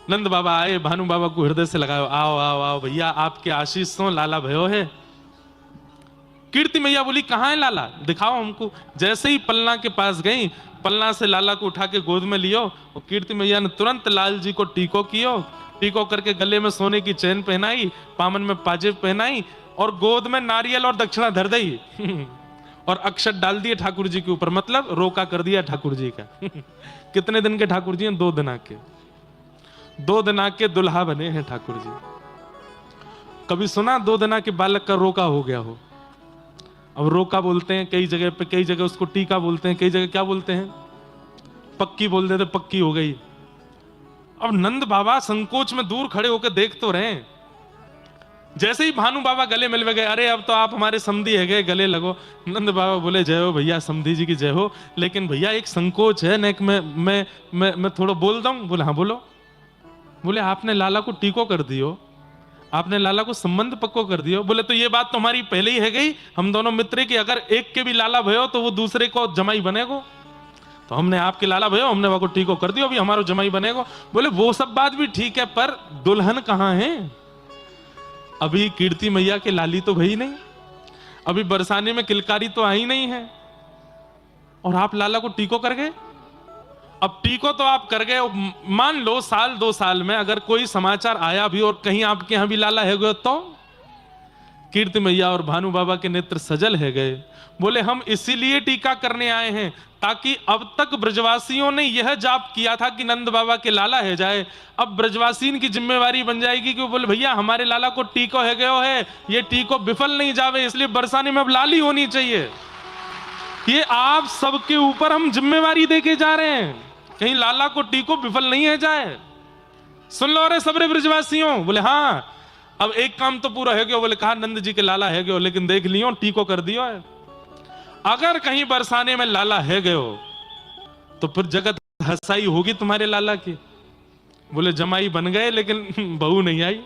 नंद बाबा आए, भानु बाबा को हृदय से लगाओ, आओ आओ आओ भैया, आपके आशीष तो लाला भयो है। कीर्ति मैया बोली कहाँ है लाला, दिखाओ हमको। जैसे ही पलना के पास गई, पलना से लाला को उठा के गोद में लियो, और कीर्ति मैया ने तुरंत लाल जी को टीको कियो, टीको करके गले में सोने की चैन पहनाई, पामन में पाजेब पहनाई, और गोद में नारियल और दक्षिणा धर दी और अक्षत डाल दिए ठाकुर जी के ऊपर, मतलब रोका कर दिया ठाकुर जी का। कितने दिन के ठाकुर जी हैं? 2 दिना के। 2 दिना के दुल्हा बने हैं ठाकुर जी। कभी सुना 2 दिना के बालक का रोका हो गया हो? अब रोका बोलते हैं कई जगह पे, कई जगह उसको टीका बोलते हैं, कई जगह क्या बोलते हैं, पक्की बोल देते, पक्की हो गई। अब नंद बाबा संकोच में दूर खड़े होकर देख तो रहे, जैसे ही भानु बाबा गले मिल गए, अरे अब तो आप हमारे समधी है गए, गले लगो। नंद बाबा बोले जय हो भैया, समधी जी की जय हो, लेकिन भैया एक संकोच है, नेक मैं थोड़ा बोल दूं। बोले हाँ बोलो। बोले आपने लाला को टीको कर दियो, आपने लाला को संबंध पक्को कर दियो। बोले तो ये बात तुम्हारी पहले ही है गई, हम दोनों मित्र की अगर एक के भी लाला भयो तो वो दूसरे को जमाई बनेगो, तो हमने आपके लाला भयो, हमने वो को टीको कर दियो, अभी हमारा जमाई बनेगो। बोले वो सब बात भी ठीक है, पर दुल्हन कहाँ है? अभी कीर्ति मैया के लाली तो भई नहीं, अभी बरसाने में किलकारी तो आई नहीं है, और आप लाला को टीको कर गए। अब टीको तो आप कर गए, मान लो साल 2 साल में अगर कोई समाचार आया भी और कहीं आपके यहां भी लाला है गए, तो कीर्ति मैया और भानु बाबा के नेत्र सजल है गए। बोले हम इसीलिए टीका करने आए हैं ताकि अब तक ब्रजवासियों ने यह जाप किया था कि नंद बाबा के लाला है जाए, अब ब्रजवासीन की जिम्मेवारी बन जाएगी कि बोले भैया हमारे लाला को टीको है गयो है, ये टीको विफल नहीं जावे, इसलिए बरसाने में अब लाली होनी चाहिए। ये आप सबके ऊपर हम जिम्मेवारी देके जा रहे हैं, कहीं लाला को टीको विफल नहीं है जाए। सुन लो रे सबरे ब्रजवासियों। बोले हाँ, अब एक काम तो पूरा है गयो। बोले कहा नंद जी के लाला है गयो, लेकिन देख लियो टीको कर दियो है। अगर कहीं बरसाने में लाला है गयो तो फिर जगत हंसाई होगी तुम्हारे लाला की। बोले जमाई बन गए लेकिन बहू नहीं आई,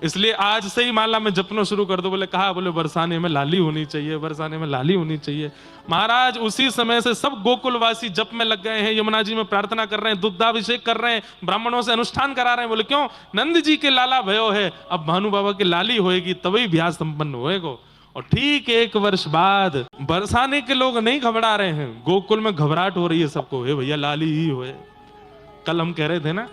इसलिए आज से ही माला में जपना शुरू कर दो। बोले कहा, बोले बरसाने में लाली होनी चाहिए, बरसाने में लाली होनी चाहिए। महाराज उसी समय से सब गोकुलवासी जप में लग गए हैं, यमुना जी में प्रार्थना कर रहे हैं, दुग्धाभिषेक कर रहे हैं, ब्राह्मणों से अनुष्ठान करा रहे हैं। बोले क्यों? नंद जी के लाला भयो है, अब भानु बाबा की लाली होएगी तभी ब्याह संपन्न होएगा। और ठीक 1 वर्ष बाद बरसाने के लोग नहीं घबरा रहे हैं, गोकुल में घबराहट हो रही है सबको, हे भैया लाली ही होए। कल हम कह रहे थे ना,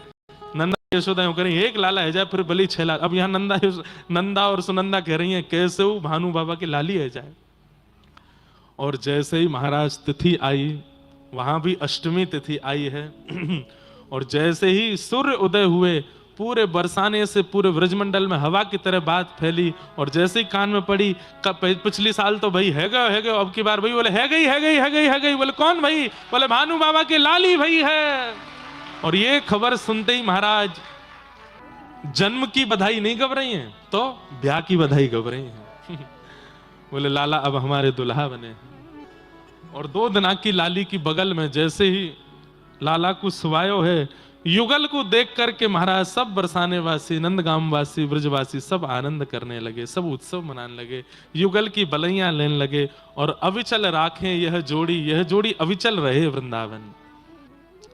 नंदा यशोदा कह रही है 1 लाला है जाए फिर बलि 6 लाल। अब यहाँ नंदा और सुनंदा कह रही हैं कैसे वो भानु बाबा की लाली है जाए। और जैसे ही महाराज तिथि आई, वहां भी अष्टमी तिथि आई है और जैसे ही सूर्य उदय हुए, पूरे बरसाने से पूरे ब्रजमंडल में हवा की तरह बात फैली। और जैसे ही कान में पड़ी, पिछली साल तो भाई है गए, अब की बार भाई बोले है गई। बोले कौन भाई? बोले भानु बाबा के लाली भाई है। और ये खबर सुनते ही महाराज जन्म की बधाई नहीं गब रही हैं, तो ब्याह की बधाई गब रही हैं। बोले लाला अब हमारे दुल्हा बने। और 2 दिना की लाली की बगल में जैसे ही लाला को सुवायो है, युगल को देख करके महाराज सब बरसाने वासी, नंदगाम वासी, ब्रजवासी सब आनंद करने लगे, सब उत्सव मनाने लगे, युगल की बलैयां लेने लगे। और अविचल राखें यह जोड़ी अविचल रहे वृंदावन।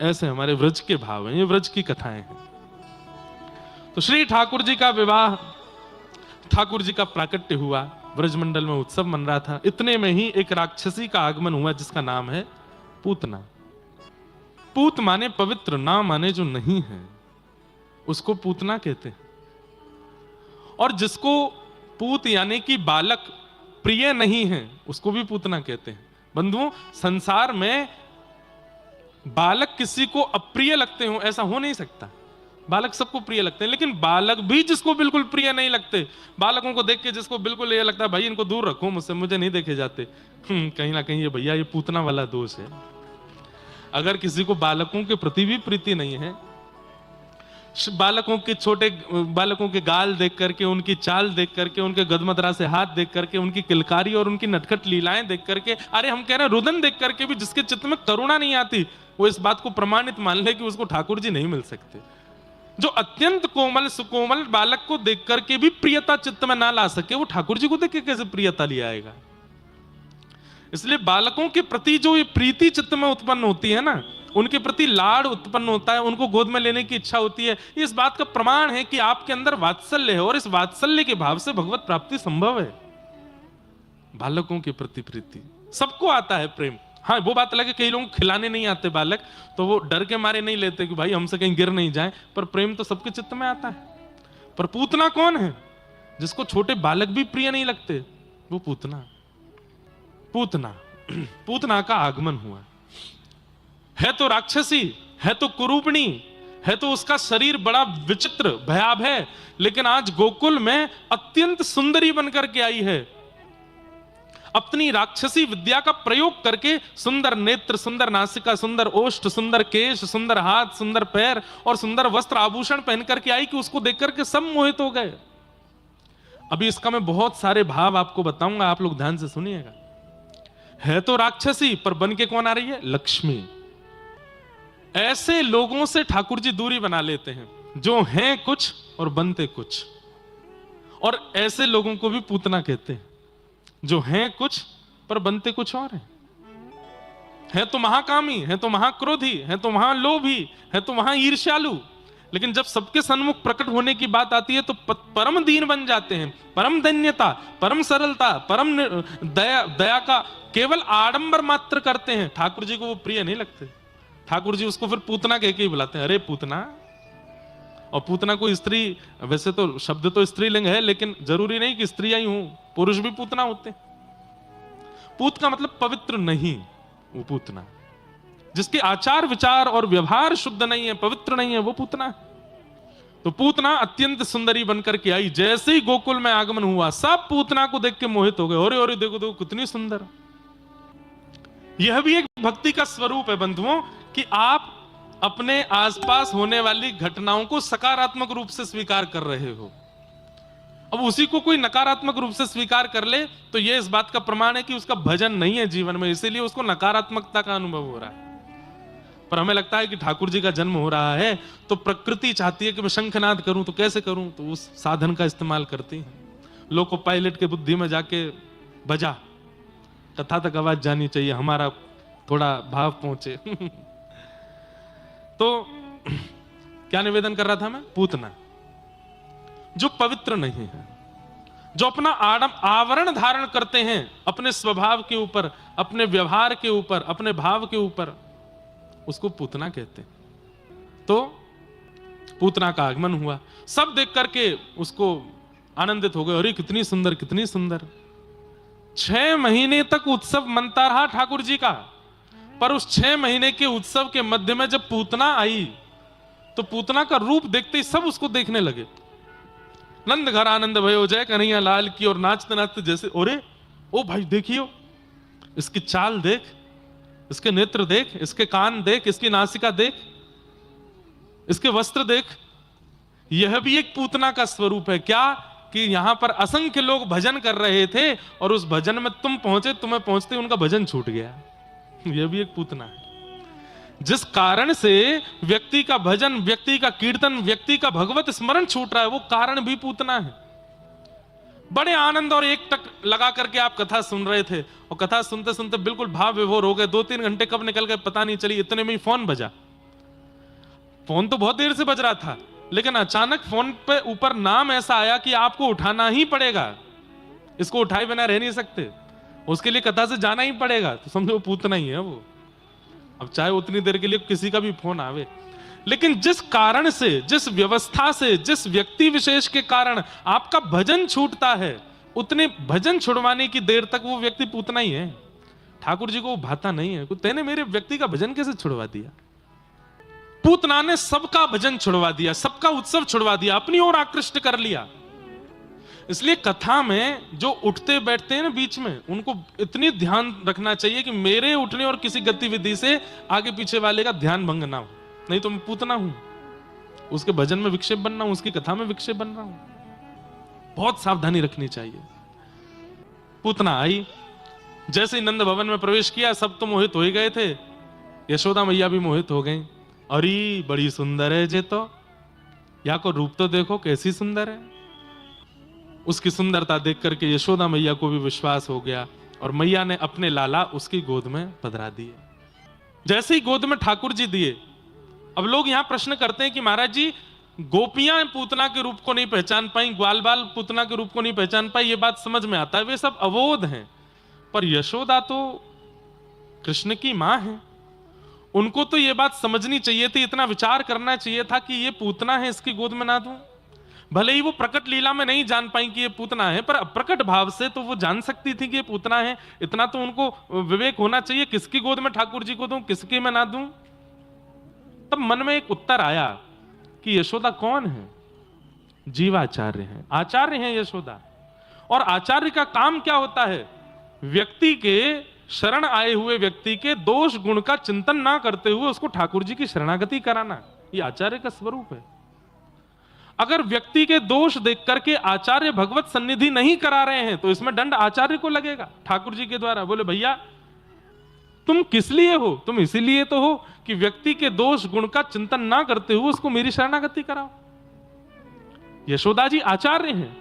ऐसे हमारे व्रज के भाव हैं, ये व्रज की कथाएं हैं। तो श्री ठाकुर जी का विवाह, ठाकुर जी का प्राकट्य हुआ, ब्रजमंडल में उत्सव मन रहा था। इतने में ही एक राक्षसी का आगमन हुआ जिसका नाम है पूतना। पूत माने पवित्र, ना माने जो नहीं है उसको पूतना कहते हैं। और जिसको पूत यानी कि बालक प्रिय नहीं है उसको भी पूतना कहते हैं। बंधुओं, संसार में बालक किसी को अप्रिय लगते हो ऐसा हो नहीं सकता। बालक सबको प्रिय लगते हैं, लेकिन बालक भी जिसको बिल्कुल प्रिय नहीं लगते, बालकों को देख के जिसको बिल्कुल ये लगता है भाई इनको दूर रखो मुझसे, मुझे नहीं देखे जाते, कहीं ना कहीं ये भैया ये पूतना वाला दोष है। अगर किसी को बालकों के प्रति भी प्रीति नहीं है, बालकों के छोटे बालकों के गाल देख करके, उनकी चाल देख करके, उनके गदमदरा से हाथ देख करके, उनकी किलकारी और उनकी नटखट लीलाएं देख करके, अरे हम कह रहे हैं रुदन देख करके भी जिसके चित्त में करुणा नहीं आती, वो इस बात को प्रमाणित मान ले कि उसको ठाकुर जी नहीं मिल सकते। जो अत्यंत कोमल सुकोमल बालक को देख करके भी प्रियता चित्त में ना ला सके, वो ठाकुर जी को देख के कैसे प्रियता ले आएगा। इसलिए बालकों के प्रति जो ये प्रीति चित्त में उत्पन्न होती है ना, उनके प्रति लाड़ उत्पन्न होता है, उनको गोद में लेने की इच्छा होती है। इस बात का प्रमाण है कि आपके अंदर वात्सल्य है और इस वात्सल्य के भाव से भगवत प्राप्ति संभव है। बालकों के प्रति प्रीति, सबको आता है प्रेम। हाँ, वो बात अलग है, कई लोगों को खिलाने नहीं आते बालक, तो वो डर के मारे नहीं लेते कि भाई हमसे कहीं गिर नहीं जाए, पर प्रेम तो सबके चित्त में आता है। पर पूतना कौन है जिसको छोटे बालक भी प्रिय नहीं लगते? वो पूतना। पूतना पूतना का आगमन हुआ है तो राक्षसी, है तो कुरूपणी, है तो उसका शरीर बड़ा विचित्र भयावह है, लेकिन आज गोकुल में अत्यंत सुंदरी बनकर के आई है। अपनी राक्षसी विद्या का प्रयोग करके सुंदर नेत्र, सुंदर नासिका, सुंदर ओष्ठ, सुंदर केश, सुंदर हाथ, सुंदर पैर और सुंदर वस्त्र आभूषण पहन करके आई कि उसको देख करके सब मोहित हो गए। अभी इसका मैं बहुत सारे भाव आपको बताऊंगा, आप लोग ध्यान से सुनिएगा। है तो राक्षसी, पर बन के कौन आ रही है? लक्ष्मी। ऐसे लोगों से ठाकुर जी दूरी बना लेते हैं जो हैं कुछ और बनते कुछ, और ऐसे लोगों को भी पूतना कहते हैं जो हैं कुछ पर बनते कुछ और हैं। है तो महाकामी, है तो महाक्रोधी, है तो महालोभी, है तो महा ईर्ष्यालु, लेकिन जब सबके सन्मुख प्रकट होने की बात आती है तो परम दीन बन जाते हैं। परम धन्यता, परम सरलता, परम दया का केवल आडंबर मात्र करते हैं। ठाकुर जी को वो प्रिय नहीं लगते। ठाकुर जी उसको फिर पूतना कह के ही बुलाते हैं, अरे पूतना। और पूतना को स्त्री, वैसे तो शब्द तो स्त्रीलिंग है, लेकिन जरूरी नहीं कि स्त्रियां ही हों, पुरुष भी पूतना होते। पूत का मतलब पवित्र नहीं, वो पूतना। जिसके आचार विचार और व्यवहार शुद्ध नहीं है, पवित्र नहीं है, वो पूतना है। तो पूतना अत्यंत सुंदरी बनकर के आई। जैसे ही गोकुल में आगमन हुआ, सब पूतना को देख के मोहित हो गए। अरे अरे देखो देखो कितनी सुंदर। यह भी एक भक्ति का स्वरूप है बंधुओं, कि आप अपने आसपास होने वाली घटनाओं को सकारात्मक रूप से स्वीकार कर रहे हो। अब उसी को कोई नकारात्मक रूप से स्वीकार कर ले तो यह इस बात का प्रमाण है कि उसका भजन नहीं है जीवन में, इसीलिए उसको नकारात्मकता का अनुभव हो रहा है। पर हमें लगता है कि ठाकुर जी का जन्म हो रहा है तो प्रकृति चाहती है कि मैं शंखनाद करूं, तो कैसे करूं? तो उस साधन का इस्तेमाल करती है। लोको पायलट के बुद्धि में जाके बजा, कथा तक आवाज जानी चाहिए, हमारा थोड़ा भाव पहुंचे। तो क्या निवेदन कर रहा था मैं? पूतना जो पवित्र नहीं है, जो अपना आवरण धारण करते हैं अपने स्वभाव के ऊपर, अपने व्यवहार के ऊपर, अपने भाव के ऊपर, उसको पूतना कहते हैं। तो पूतना का आगमन हुआ, सब देख करके उसको आनंदित हो गए। अरे कितनी सुंदर, कितनी सुंदर। 6 महीने तक उत्सव मनता रहा ठाकुर जी का, पर उस 6 महीने के उत्सव के मध्य में जब पूतना आई तो पूतना का रूप देखते ही सब उसको देखने लगे। नंद घर आनंद भयो जय कन्हैया लाल की, और नाचते नाचते जैसे, अरे ओ भाई देखियो, इसकी चाल देख, इसके नेत्र देख, इसके कान देख, इसकी नासिका देख, इसके वस्त्र देख। यह भी एक पूतना का स्वरूप है। क्या कि यहां पर असंख्य लोग भजन कर रहे थे और उस भजन में तुम पहुंचे, तुम्हें पहुंचते उनका भजन छूट गया। यह भी एक पूतना है। जिस कारण से व्यक्ति का भजन, व्यक्ति का कीर्तन, व्यक्ति का भगवत स्मरण छूट रहा है, वो कारण भी पूतना है। बड़े आनंद और एक टक लगा करके आप कथा सुन रहे थे, और कथा सुनते सुनते बिल्कुल भाव विभोर हो गए। 2-3 घंटे कब निकल गए पता नहीं चली। इतने में ही फोन बजा। फोन तो बहुत देर से बज रहा था, लेकिन अचानक फोन पे ऊपर नाम ऐसा आया कि आपको उठाना ही पड़ेगा। इसको उठाए बिना रह नहीं सकते, उसके लिए कथा से जाना ही पड़ेगा। तो समझो वो पूतना ही है वो। अब चाहे उतनी देर के लिए किसी का भी फोन आवे, लेकिन जिस कारण से, जिस व्यवस्था से, जिस व्यक्ति विशेष के कारण आपका भजन छूटता है, उतने भजन छुड़वाने की देर तक वो व्यक्ति पूतना ही है। ठाकुर जी को वो भाता नहीं है। तेने मेरे व्यक्ति का भजन कैसे छुड़वा दिया? पूतना ने सबका भजन छुड़वा दिया, सबका उत्सव छुड़वा दिया, अपनी ओर आकृष्ट कर लिया। इसलिए कथा में जो उठते बैठते हैं ना बीच में, उनको इतनी ध्यान रखना चाहिए कि मेरे उठने और किसी गतिविधि से आगे पीछे वाले का ध्यान भंग ना हो। नहीं तो मैं पूतना हूं, उसके भजन में विक्षेप बन रहा हूं, उसकी कथा में विक्षेप बन रहा हूं। बहुत सावधानी रखनी चाहिए। पूतना आई, जैसे ही नंद भवन में प्रवेश किया, सब तो मोहित हो ही गए थे। यशोदा मैया भी मोहित हो गई। अरे बड़ी सुंदर है जे, तो या को रूप तो देखो कैसी सुंदर है। उसकी सुंदरता देख करके यशोदा मैया को भी विश्वास हो गया, और मैया ने अपने लाला उसकी गोद में पधरा दिए। जैसे ही गोद में ठाकुर जी दिए, अब लोग यहां प्रश्न करते हैं कि महाराज जी गोपियां पूतना के रूप को नहीं पहचान पाई, ग्वाल बाल पूतना के रूप को नहीं पहचान पाई, ये बात समझ में आता है, वे सब अबोध हैं। पर यशोदा तो कृष्ण की मां है, उनको तो ये बात समझनी चाहिए थी, इतना विचार करना चाहिए था कि ये पूतना है, इसकी गोद में ना दूं। भले ही वो प्रकट लीला में नहीं जान पाई कि ये पूतना है, पर अप्रकट भाव से तो वो जान सकती थी कि ये पूतना है। इतना तो उनको विवेक होना चाहिए, किसकी गोद में ठाकुर जी को दूं, किसकी में ना दूं। तब मन में एक उत्तर आया कि यशोदा कौन है? जीवाचार्य हैं, आचार्य हैं यशोदा। और आचार्य का काम क्या होता है? व्यक्ति के शरण आए हुए व्यक्ति के दोष गुण का चिंतन ना करते हुए उसको ठाकुर जी की शरणागति कराना, ये आचार्य का स्वरूप है। अगर व्यक्ति के दोष देख करके आचार्य भगवत सन्निधि नहीं करा रहे हैं तो इसमें दंड आचार्य को लगेगा ठाकुर जी के द्वारा। बोले भैया तुम किस लिए हो? तुम इसीलिए तो हो कि व्यक्ति के दोष गुण का चिंतन ना करते हुए उसको मेरी शरणागति कराओ। यशोदा जी आचार्य हैं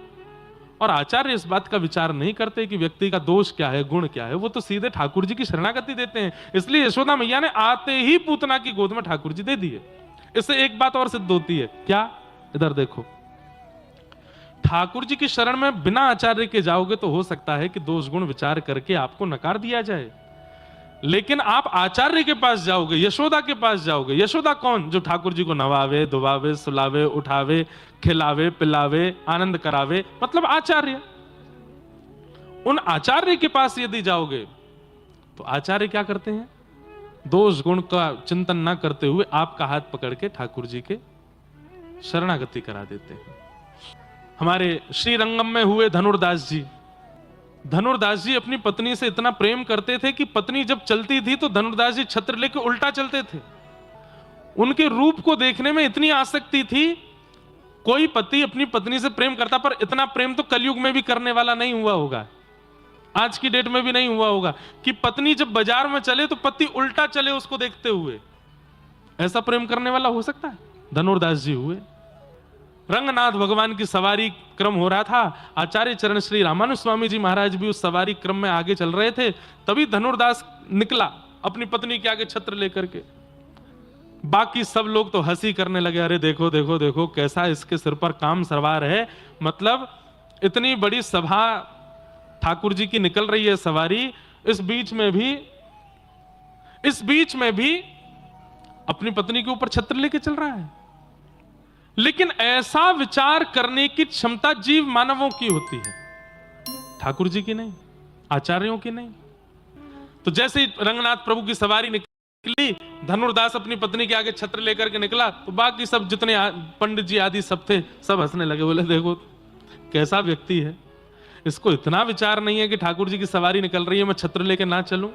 और आचार्य इस बात का विचार नहीं करते कि व्यक्ति का दोष क्या है, गुण क्या है, वो तो सीधे ठाकुर जी की शरणागति देते हैं। इसलिए यशोदा मैया ने आते ही पूतना की गोद में ठाकुर जी दे दिए। इससे एक बात और सिद्ध होती है, क्या? इधर देखो, ठाकुर जी की शरण में बिना आचार्य के जाओगे तो हो सकता है कि दोष गुण विचार करके आपको नकार दिया जाए, लेकिन आप आचार्य के पास जाओगे, यशोदा के पास जाओगे। यशोदा कौन? जो ठाकुर जी को नवावे, दुबावे, सुलावे, उठावे, खिलावे, पिलावे, आनंद करावे, मतलब आचार्य। उन आचार्य के पास यदि जाओगे तो आचार्य क्या करते हैं? दोष गुण का चिंतन ना करते हुए आपका हाथ पकड़ के ठाकुर जी के शरणागति करा देते हैं। हमारे श्रीरंगम में हुए धनुर्दास जी, धनुर्दास जी अपनी पत्नी से इतना प्रेम करते थे कि पत्नी जब चलती थी तो धनुर्दास जी छत्र लेकर उल्टा चलते थे। उनके रूप को देखने में इतनी आसक्ति थी। कोई पति अपनी पत्नी से प्रेम करता, पर इतना प्रेम तो कलयुग में भी करने वाला नहीं हुआ होगा, आज की डेट में भी नहीं हुआ होगा कि पत्नी जब बाजार में चले तो पति उल्टा चले उसको देखते हुए। ऐसा प्रेम करने वाला हो सकता है? धनुर्दास जी हुए। रंगनाथ भगवान की सवारी क्रम हो रहा था, आचार्य चरण श्री रामानुज स्वामी जी महाराज भी उस सवारी क्रम में आगे चल रहे थे। तभी धनुर्दास निकला अपनी पत्नी के आगे छत्र लेकर के। बाकी सब लोग तो हंसी करने लगे, अरे देखो देखो देखो कैसा इसके सिर पर काम सवार है, मतलब इतनी बड़ी सभा ठाकुर जी की निकल रही है सवारी, इस बीच में भी अपनी पत्नी के ऊपर छत्र लेके चल रहा है। लेकिन ऐसा विचार करने की क्षमता जीव मानवों की होती है, ठाकुर जी की नहीं, आचार्यों की नहीं। तो जैसे ही रंगनाथ प्रभु की सवारी निकली, धनुर्दास अपनी पत्नी के आगे छत्र लेकर के निकला, तो बाकी सब जितने पंडित जी आदि सब थे, सब हंसने लगे। बोले देखो कैसा व्यक्ति है, इसको इतना विचार नहीं है कि ठाकुर जी की सवारी निकल रही है, मैं छत्र लेके ना चलूं।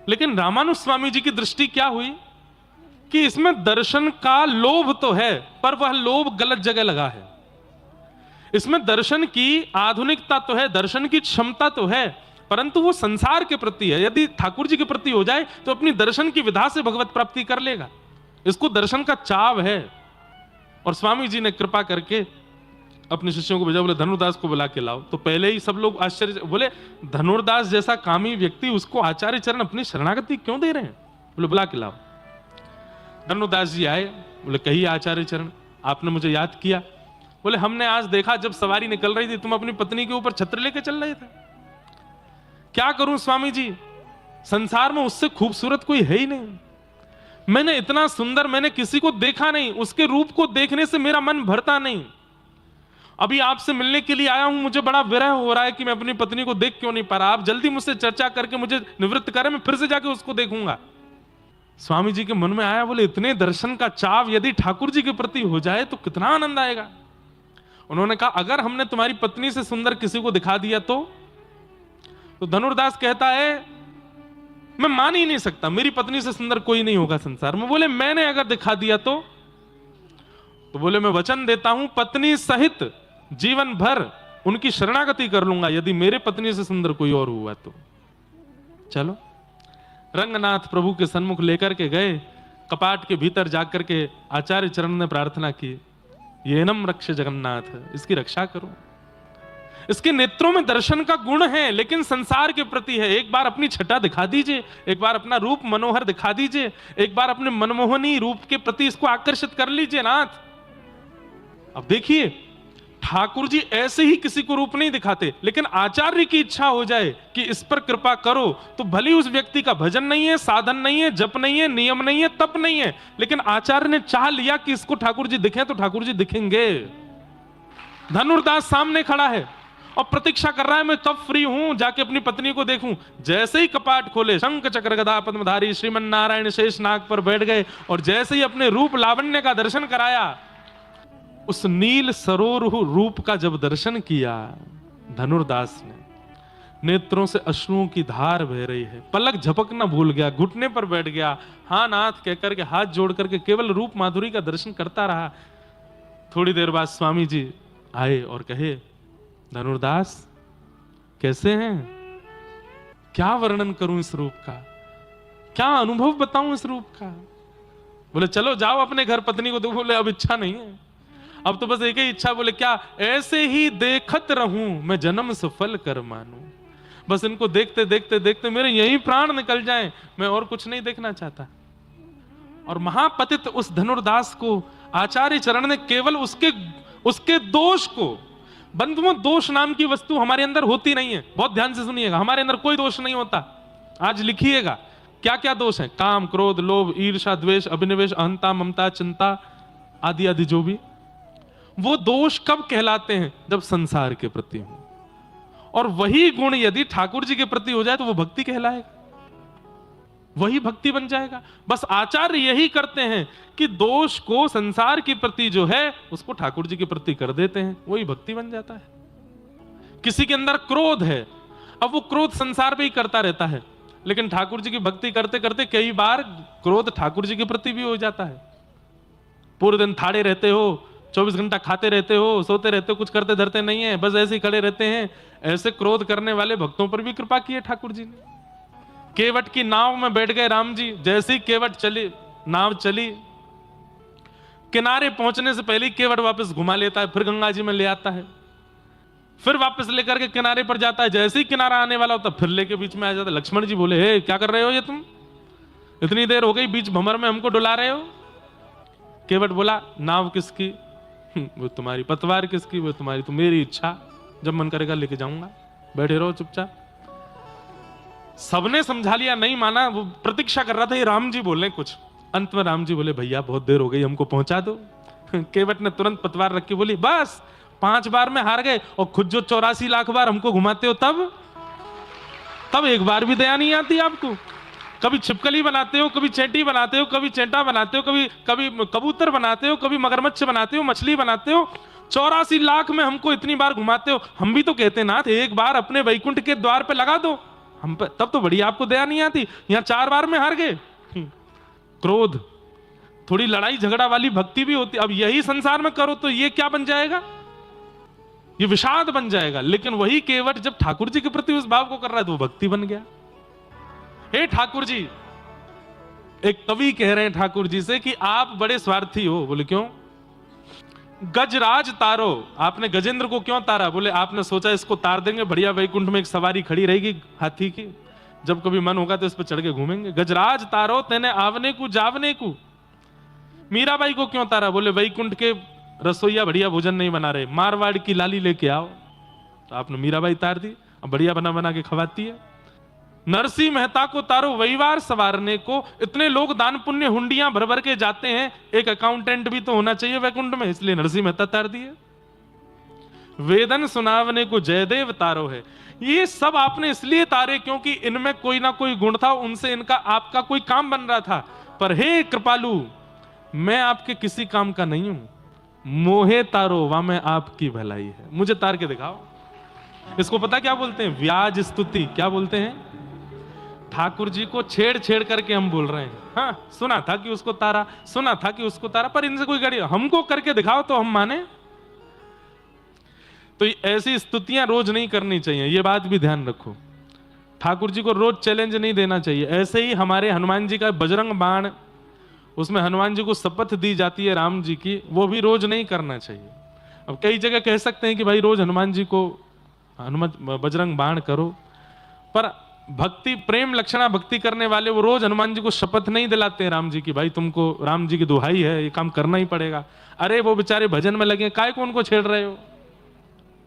लेकिन रामानुज स्वामी जी की दृष्टि क्या हुई कि इसमें दर्शन का लोभ तो है, पर वह लोभ गलत जगह लगा है। इसमें दर्शन की आधुनिकता तो है, दर्शन की क्षमता तो है, परंतु वो संसार के प्रति है। यदि ठाकुर जी के प्रति हो जाए तो अपनी दर्शन की विधा से भगवत प्राप्ति कर लेगा। इसको दर्शन का चाव है। और स्वामी जी ने कृपा करके अपने शिष्यों को भेजा, बोले धनुर्दास को बुला के लाओ। तो पहले ही सब लोग आश्चर्य, बोले धनुर्दास जैसा कामी व्यक्ति उसको आचार्य चरण अपनी शरणागति क्यों दे रहे हैं? बोले बुला के लाओ। धनुर्दास जी आए, बोले कहिए आचार्य चरण, आपने मुझे याद किया। बोले हमने आज देखा जब सवारी निकल रही थी तुम अपनी पत्नी के ऊपर छत्र लेके चल रहे थे। क्या करूं स्वामी जी, संसार में उससे खूबसूरत कोई है ही नहीं। मैंने इतना सुंदर मैंने किसी को देखा नहीं, उसके रूप को देखने से मेरा मन भरता नहीं। अभी आपसे मिलने के लिए आया हूं, मुझे बड़ा विरह हो रहा है कि मैं अपनी पत्नी को देख क्यों नहीं पा रहा। आप जल्दी मुझसे चर्चा करके मुझे निवृत्त करें, मैं फिर से जाके उसको देखूंगा। स्वामी जी के मन में आया, बोले इतने दर्शन का चाव यदि ठाकुर जी के प्रति हो जाए तो कितना आनंद आएगा। उन्होंने कहा अगर हमने तुम्हारी पत्नी से सुंदर किसी को दिखा दिया तो धनुर्दास कहता है मैं मान ही नहीं सकता, मेरी पत्नी से सुंदर कोई नहीं होगा संसार में। बोले मैंने अगर दिखा दिया तो बोले मैं वचन देता हूं पत्नी सहित जीवन भर उनकी शरणागति कर लूंगा यदि मेरे पत्नी से सुंदर कोई और हुआ तो। चलो रंगनाथ प्रभु के सन्मुख लेकर के गए, कपाट के भीतर जाकर के आचार्य चरण ने प्रार्थना की, येनम रक्ष जगन्नाथ, इसकी रक्षा करो। इसके नेत्रों में दर्शन का गुण है, लेकिन संसार के प्रति है। एक बार अपनी छटा दिखा दीजिए, एक बार अपना रूप मनोहर दिखा दीजिए, एक बार अपने मनमोहनी रूप के प्रति इसको आकर्षित कर लीजिए नाथ। अब देखिए, ठाकुर जी ऐसे ही किसी को रूप नहीं दिखाते, लेकिन आचार्य की इच्छा हो जाए कि इस पर कृपा करो, तो भले उस व्यक्ति का भजन नहीं है, साधन नहीं है, जप नहीं है, नियम नहीं है, तप नहीं है, लेकिन आचार्य ने चाह लिया कि इसको ठाकुर जी दिखे, तो ठाकुर जी दिखेंगे। धनुर्दास सामने खड़ा है और प्रतीक्षा कर रहा है, मैं कब फ्री हूं, जाके अपनी पत्नी को देखूं। जैसे ही कपाट खोले, शंख चक्र गदा पद्मधारी श्रीमन नारायण शेष नाग पर बैठ गए, और जैसे ही अपने रूप लावण्य का दर्शन कराया, उस नील सरोरुह रूप का जब दर्शन किया धनुर्दास ने, नेत्रों से अश्रुओं की धार बह रही है, पलक झपकना भूल गया, घुटने पर बैठ गया, हाँ नाथ कहकर के हाथ जोड़ करके केवल रूप माधुरी का दर्शन करता रहा। थोड़ी देर बाद स्वामी जी आए और कहे, धनुर्दास कैसे हैं? क्या वर्णन करूं इस रूप का, क्या अनुभव बताऊं इस रूप का? बोले चलो जाओ अपने घर पत्नी को देखो। बोले अब इच्छा नहीं है, अब तो बस एक ही इच्छा। बोले क्या? ऐसे ही देखत रहूं मैं जन्म सफल कर मानूं। बस इनको देखते देखते देखते मेरे यही प्राण निकल जाएं, मैं और कुछ नहीं देखना चाहता। और महापतित उस धनुर्दास को आचार्य चरण ने केवल उसके दोष को, बंधुओं दोष नाम की वस्तु हमारे अंदर होती नहीं है, बहुत ध्यान से सुनिएगा, हमारे अंदर कोई दोष नहीं होता। आज लिखिएगा क्या क्या दोष हैं, काम क्रोध लोभ ईर्ष्या द्वेष अभिनिवेश अहंता ममता चिंता आदि आदि, जो भी वो दोष कब कहलाते हैं? जब संसार के प्रति हो। और वही गुण यदि ठाकुर जी के प्रति हो जाए तो वो भक्ति कहलाएगा, वही भक्ति बन जाएगा। बस आचार्य यही करते हैं कि दोष को संसार के प्रति जो है उसको ठाकुर जी के प्रति कर देते हैं, वही भक्ति बन जाता है। किसी के अंदर क्रोध है, अब वो क्रोध संसार पे ही करता रहता है, लेकिन ठाकुर जी की भक्ति करते करते कई बार क्रोध ठाकुर जी के प्रति भी हो जाता है। पूरे दिन थाड़े रहते हो, 24 घंटा खाते रहते हो, सोते रहते हो, कुछ करते धरते नहीं है, बस ऐसे ही खड़े रहते हैं। ऐसे क्रोध करने वाले भक्तों पर भी कृपा की है ठाकुर जी ने। केवट की नाव में बैठ गए राम जी, जैसे ही केवट चली, नाव चली, किनारे पहुंचने से पहले केवट वापस घुमा लेता है, फिर गंगा जी में ले आता है, फिर वापस लेकर के किनारे पर जाता है। जैसे ही किनारा आने वाला होता फिर लेके बीच में आ जाता है। लक्ष्मण जी बोले, हे क्या कर रहे हो ये तुम, इतनी देर हो गई बीच भंवर में हमको डुला रहे हो। केवट बोला, नाव किसकी? वो तुम्हारी। पतवार किसकी? वो तुम्हारी। तो मेरी इच्छा, जब मन करेगा लेके जाऊंगा, बैठे रहो चुपचाप। सबने समझा लिया, नहीं माना, वो प्रतीक्षा कर रहा था ये राम जी बोल रहे कुछ। अंत में राम जी बोले, भैया बहुत देर हो गई, हमको पहुंचा दो। केवट ने तुरंत पतवार रख के बोली, बस 5 बार में हार गए, और खुद जो 84 लाख बार हमको घुमाते हो, तब एक बार भी दया नहीं आती आपको। कभी छिपकली बनाते हो, कभी चेंटी बनाते हो, कभी चेंटा बनाते हो, कभी कबूतर बनाते हो, कभी मगरमच्छ बनाते हो, मछली बनाते हो, 84 लाख में हमको इतनी बार घुमाते हो। हम भी तो कहते हैं नाथ एक बार अपने वैकुंठ के द्वार पे लगा दो, हम पे तब तो बढ़िया, आपको दया नहीं आती। यहाँ 4 बार में हार गए। क्रोध, थोड़ी लड़ाई झगड़ा वाली भक्ति भी होती। अब यही संसार में करो तो ये क्या बन जाएगा? ये विषाद बन जाएगा। लेकिन वही केवट जब ठाकुर जी के प्रति उस भाव को कर रहा है तो वो भक्ति बन गया। हे ठाकुर जी, एक कवि कह रहे हैं ठाकुर जी से कि आप बड़े स्वार्थी हो। बोले क्यों? गजराज तारो, आपने गजेंद्र को क्यों तारा? बोले आपने सोचा इसको तार देंगे, बढ़िया वैकुंठ में एक सवारी खड़ी रहेगी हाथी की, जब कभी मन होगा तो इस पर चढ़ के घूमेंगे। गजराज तारो तेने आवने को जावने को। मीराबाई को क्यों तारा? बोले वैकुंठ के रसोईया बढ़िया भोजन नहीं बना रहे, मारवाड़ की लाली लेके आओ। तो आपने मीराबाई तार दी, अब बढ़िया बना बना के खवाती है। नरसिंह मेहता को तारो वहीवार सवारने को। इतने लोग दान पुण्य हुंडियां भर भर के जाते हैं, एक अकाउंटेंट भी तो होना चाहिए वैकुंठ में, इसलिए नरसिंह मेहता तार दिए। वेदन सुनावने को जयदेव तारो है। ये सब आपने इसलिए तारे क्योंकि इनमें कोई ना कोई गुण था, उनसे इनका आपका कोई काम बन रहा था। पर हे कृपालु, मैं आपके किसी काम का नहीं हूं, मोहे तारो वा में आपकी भलाई है। मुझे तार के दिखाओ। इसको पता क्या बोलते हैं? व्याज स्तुति। क्या बोलते हैं? ठाकुर जी को छेड़ छेड़ करके हम बोल रहे हैं। हाँ, सुना था कि उसको तारा, सुना था कि उसको तारा, पर इनसे कोई गाड़ी, हमको करके दिखाओ तो हम माने। तो ऐसी स्तुतियां रोज नहीं करनी चाहिए, ये बात भी ध्यान रखो। ठाकुर जी को रोज चैलेंज नहीं देना चाहिए। ऐसे ही हमारे हनुमान जी का बजरंग बाण, उसमें हनुमान जी को शपथ दी जाती है राम जी की, वो भी रोज नहीं करना चाहिए। अब कई जगह कह सकते हैं कि भाई रोज हनुमान जी को हनुमत बजरंग बाण करो। पर भक्ति प्रेम लक्षणा भक्ति करने वाले वो रोज हनुमान जी को शपथ नहीं दिलाते हैं राम जी की, भाई तुमको राम जी की दुहाई है ये काम करना ही पड़ेगा। अरे वो बेचारे भजन में लगे, काय को उनको छेड़ रहे हो।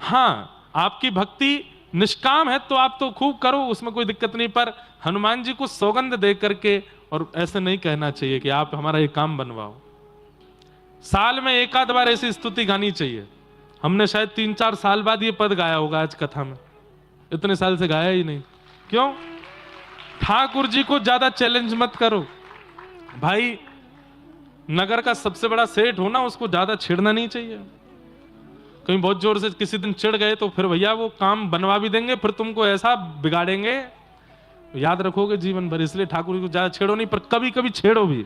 हाँ आपकी भक्ति निष्काम है तो आप तो खूब करो, उसमें कोई दिक्कत नहीं, पर हनुमान जी को सौगंध दे करके और ऐसे नहीं कहना चाहिए कि आप हमारा ये काम बनवाओ। साल में एक आध बार ऐसी स्तुति गानी चाहिए। हमने शायद 3-4 साल बाद ये पद गाया होगा आज कथा में, इतने साल से गाया ही नहीं। क्यों? ठाकुर जी को ज्यादा चैलेंज मत करो भाई। नगर का सबसे बड़ा सेठ होना, उसको ज्यादा छेड़ना नहीं चाहिए। कहीं बहुत जोर से किसी दिन चिढ़ गए तो फिर भैया वो काम बनवा भी देंगे, फिर तुमको ऐसा बिगाड़ेंगे याद रखोगे जीवन भर। इसलिए ठाकुर जी को ज्यादा छेड़ो नहीं, पर कभी कभी छेड़ो भी।